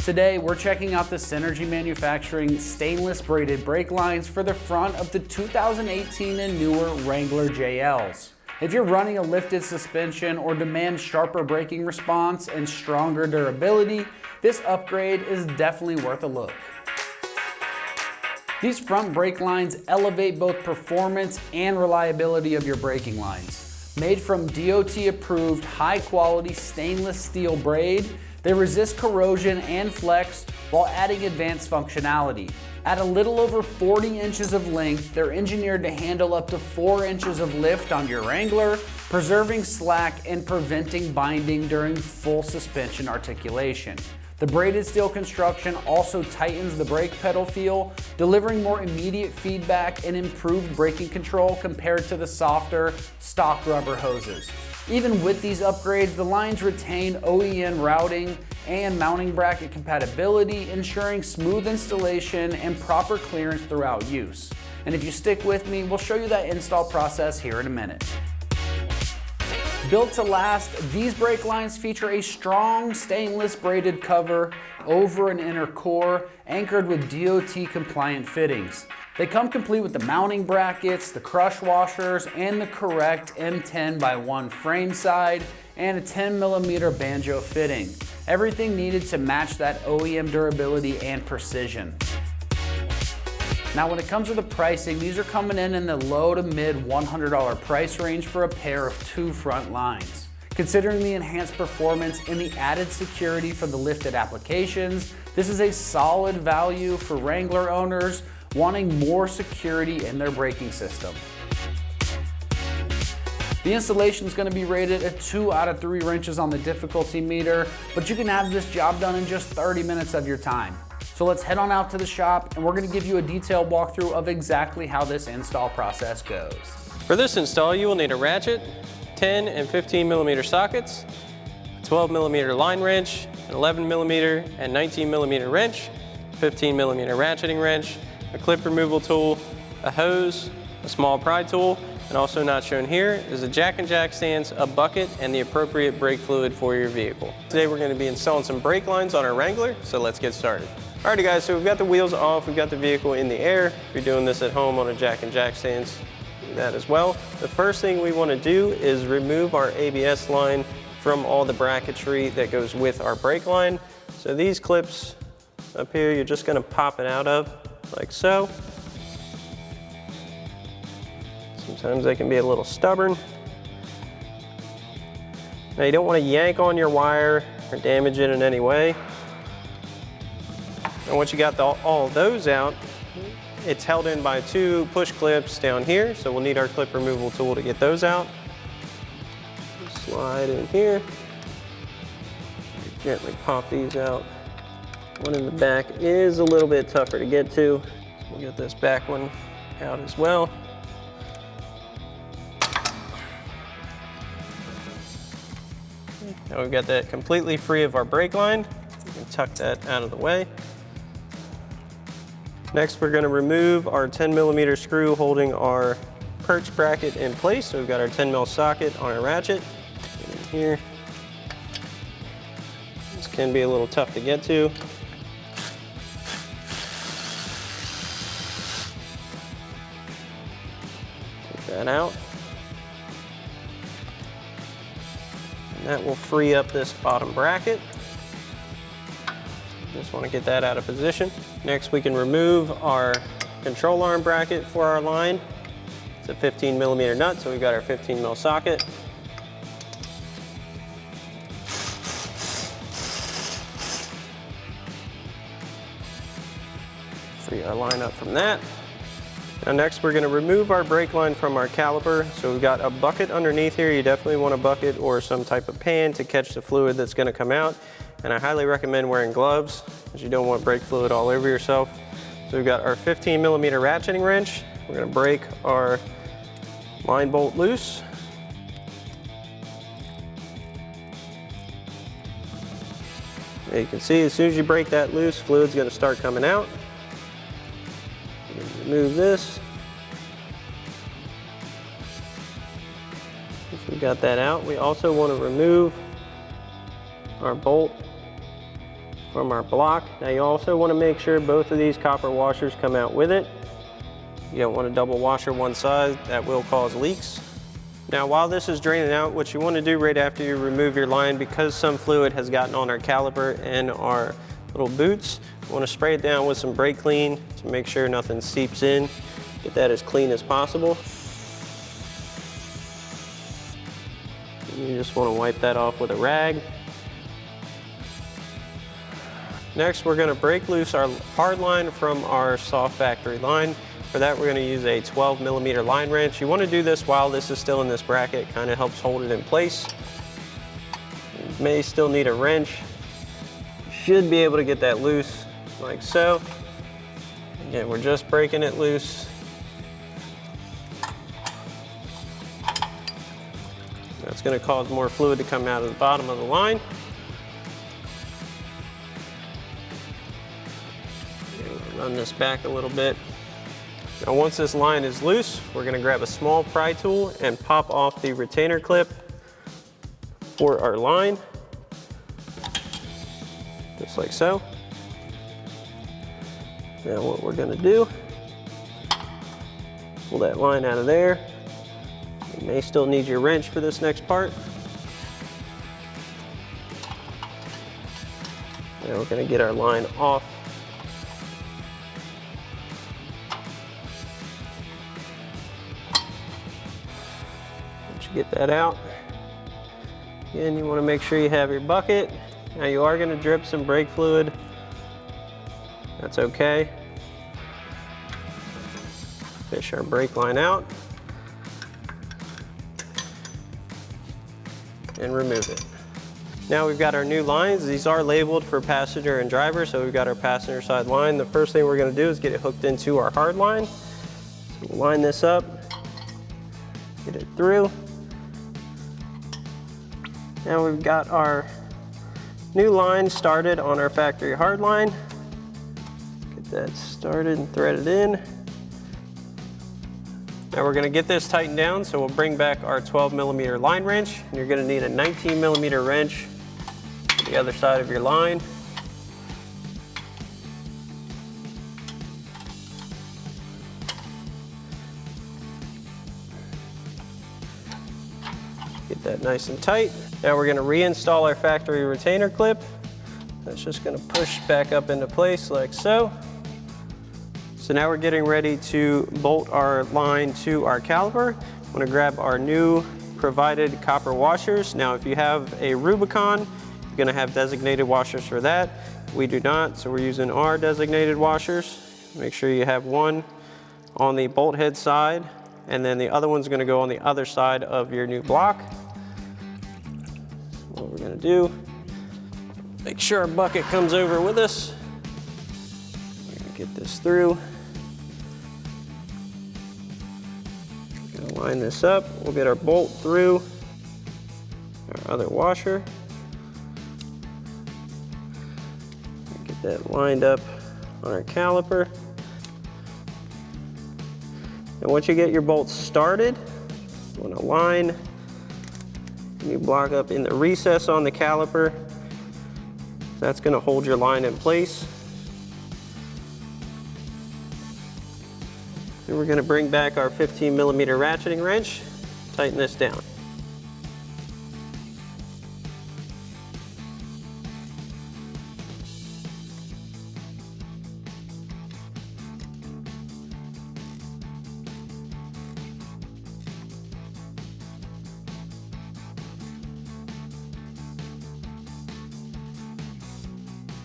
Today, we're checking out the Synergy Manufacturing stainless braided brake lines for the front of the 2018 and newer Wrangler JLs. If you're running a lifted suspension or demand sharper braking response and stronger durability, this upgrade is definitely worth a look. These front brake lines elevate both performance and reliability of your braking lines. Made from DOT-approved, high-quality stainless steel braid, they resist corrosion and flex while adding advanced functionality. At a little over 40 inches of length, they're engineered to handle up to 4 inches of lift on your Wrangler, preserving slack and preventing binding during full suspension articulation. The braided steel construction also tightens the brake pedal feel, delivering more immediate feedback and improved braking control compared to the softer, stock rubber hoses. Even with these upgrades, the lines retain OEM routing and mounting bracket compatibility, ensuring smooth installation and proper clearance throughout use. And if you stick with me, we'll show you that install process here in a minute. Built to last, these brake lines feature a strong stainless braided cover over an inner core anchored with DOT-compliant fittings. They come complete with the mounting brackets, the crush washers, and the correct M10x1 frame side and a 10mm banjo fitting. Everything needed to match that OEM durability and precision. Now when it comes to the pricing, these are coming in the low to mid $100 price range for a pair of 2 front lines. Considering the enhanced performance and the added security for the lifted applications, this is a solid value for Wrangler owners wanting more security in their braking system. The installation is going to be rated at 2 out of 3 wrenches on the difficulty meter, but you can have this job done in just 30 minutes of your time. So let's head on out to the shop and we're going to give you a detailed walkthrough of exactly how this install process goes. For this install, you will need a ratchet, 10 and 15mm sockets, a 12mm line wrench, an 11mm and 19mm wrench, 15mm ratcheting wrench, a clip removal tool, a hose, a small pry tool, and also not shown here is a jack and jack stance, a bucket, and the appropriate brake fluid for your vehicle. Today we're going to be installing some brake lines on our Wrangler, so let's get started. Alrighty guys, so we've got the wheels off, we've got the vehicle in the air. If you're doing this at home on a jack and jack stance, do that as well. The first thing we want to do is remove our ABS line from all the bracketry that goes with our brake line. So these clips up here, you're just going to pop it out of like so. Sometimes they can be a little stubborn. Now you don't want to yank on your wire or damage it in any way. And once you got all of those out, it's held in by 2 push clips down here, so we'll need our clip removal tool to get those out. Slide in here. Gently pop these out. One in the back is a little bit tougher to get to. We'll get this back one out as well. Now we've got that completely free of our brake line. We can tuck that out of the way. Next, we're going to remove our 10mm screw holding our perch bracket in place. So we've got our 10mm socket on our ratchet. In here. This can be a little tough to get to. Take that out. And that will free up this bottom bracket. Just want to get that out of position. Next, we can remove our control arm bracket for our line. It's a 15mm nut, so we've got our 15mm socket. Free our line up from that. Now next, we're going to remove our brake line from our caliper. So we've got a bucket underneath here. You definitely want a bucket or some type of pan to catch the fluid that's going to come out. And I highly recommend wearing gloves, because you don't want brake fluid all over yourself. So we've got our 15mm ratcheting wrench. We're going to break our line bolt loose. Now you can see as soon as you break that loose, fluid's going to start coming out. Remove this. Once we got that out, we also want to remove our bolt from our block. Now you also want to make sure both of these copper washers come out with it. You don't want to double washer one side, that will cause leaks. Now while this is draining out, what you want to do right after you remove your line, because some fluid has gotten on our caliper and our little boots, you want to spray it down with some brake clean to make sure nothing seeps in. Get that as clean as possible. You just want to wipe that off with a rag. Next, we're going to break loose our hard line from our soft factory line. For that, we're going to use a 12mm line wrench. You want to do this while this is still in this bracket. Kind of helps hold it in place. You may still need a wrench. You should be able to get that loose like so. Again, we're just breaking it loose. That's going to cause more fluid to come out of the bottom of the line. Run this back a little bit. Now once this line is loose, we're going to grab a small pry tool and pop off the retainer clip for our line, just like so. Now what we're going to do, pull that line out of there. You may still need your wrench for this next part. Now we're going to get our line off. Once you get that out, again, you want to make sure you have your bucket. Now you are going to drip some brake fluid. That's okay. Fish our brake line out. And remove it. Now we've got our new lines. These are labeled for passenger and driver, so we've got our passenger side line. The first thing we're going to do is get it hooked into our hard line. So we'll line this up, get it through. Now we've got our new line started on our factory hard line. Get that started and threaded in. Now we're going to get this tightened down, so we'll bring back our 12mm line wrench. You're going to need a 19mm wrench to the other side of your line. Get that nice and tight. Now we're going to reinstall our factory retainer clip. That's just going to push back up into place like so. So now we're getting ready to bolt our line to our caliper. I'm going to grab our new provided copper washers. Now if you have a Rubicon, you're going to have designated washers for that. We do not, so we're using our designated washers. Make sure you have one on the bolt head side, and then the other one's going to go on the other side of your new block. So what we're going to do, make sure our bucket comes over with us. We're going to get this through. Line this up, we'll get our bolt through our other washer. Get that lined up on our caliper. And once you get your bolts started, you want to line your block up in the recess on the caliper. That's going to hold your line in place. Then we're going to bring back our 15mm ratcheting wrench, tighten this down.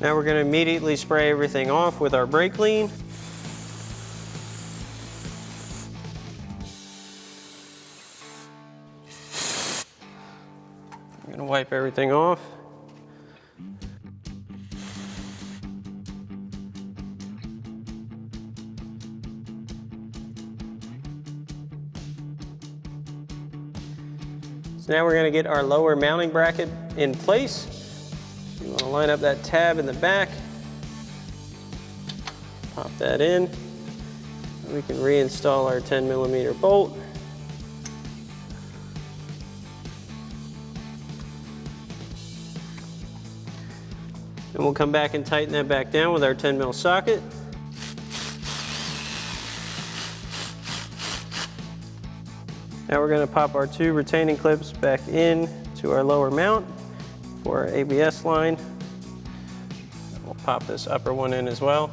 Now we're going to immediately spray everything off with our brake clean. I'm going to wipe everything off. So now we're going to get our lower mounting bracket in place. You want to line up that tab in the back. Pop that in. We can reinstall our 10mm bolt. And we'll come back and tighten that back down with our 10 mil socket. Now we're going to pop our 2 retaining clips back in to our lower mount for our ABS line. We'll pop this upper one in as well.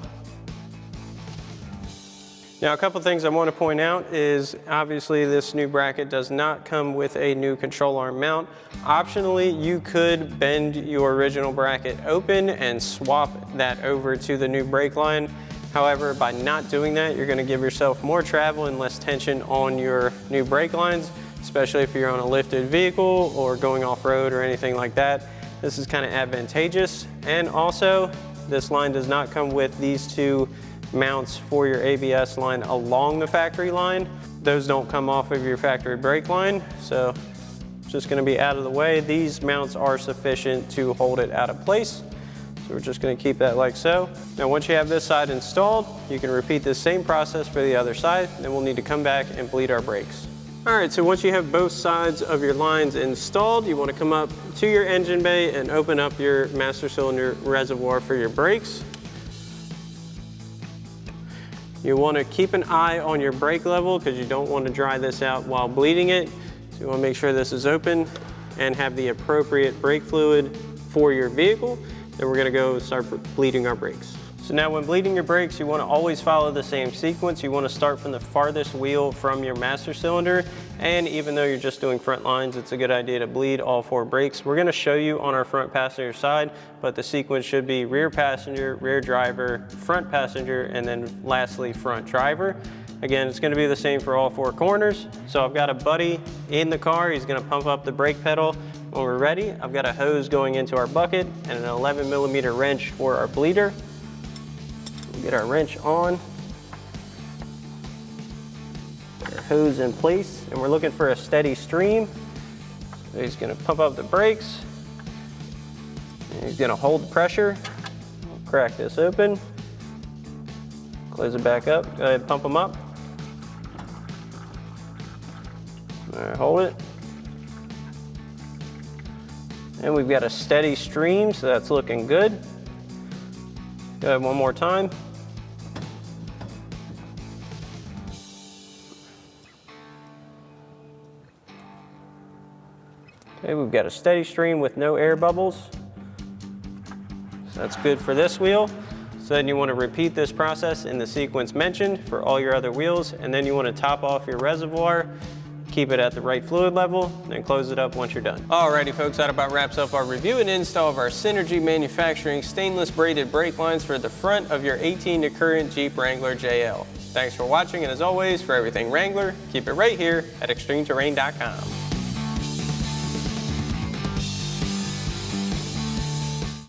Now, a couple things I want to point out is obviously this new bracket does not come with a new control arm mount. Optionally, you could bend your original bracket open and swap that over to the new brake line. However, by not doing that, you're going to give yourself more travel and less tension on your new brake lines, especially if you're on a lifted vehicle or going off-road or anything like that. This is kind of advantageous. And also, this line does not come with these 2 mounts for your ABS line along the factory line. Those don't come off of your factory brake line, so it's just going to be out of the way. These mounts are sufficient to hold it out of place. So we're just going to keep that like so. Now once you have this side installed, you can repeat the same process for the other side. Then we'll need to come back and bleed our brakes. Alright, so once you have both sides of your lines installed, you want to come up to your engine bay and open up your master cylinder reservoir for your brakes. You want to keep an eye on your brake level because you don't want to dry this out while bleeding it. So you want to make sure this is open and have the appropriate brake fluid for your vehicle. Then we're going to go start bleeding our brakes. So now when bleeding your brakes, you want to always follow the same sequence. You want to start from the farthest wheel from your master cylinder. And even though you're just doing front lines, it's a good idea to bleed all 4 brakes. We're going to show you on our front passenger side, but the sequence should be rear passenger, rear driver, front passenger, and then lastly front driver. Again, it's going to be the same for all 4 corners. So I've got a buddy in the car. He's going to pump up the brake pedal. When we're ready, I've got a hose going into our bucket and an 11mm wrench for our bleeder. We'll get our wrench on. Our hose in place, and we're looking for a steady stream. So he's going to pump up the brakes. And he's going to hold the pressure. We'll crack this open. Close it back up. Go ahead and pump them up. All right, hold it. And we've got a steady stream, so that's looking good. Go ahead one more time. Okay, we've got a steady stream with no air bubbles. So that's good for this wheel. So then you want to repeat this process in the sequence mentioned for all your other wheels, and then you want to top off your reservoir, keep it at the right fluid level, and then close it up once you're done. Alrighty folks, that about wraps up our review and install of our Synergy Manufacturing stainless braided brake lines for the front of your 18 to current Jeep Wrangler JL. Thanks for watching, and as always, for everything Wrangler, keep it right here at ExtremeTerrain.com.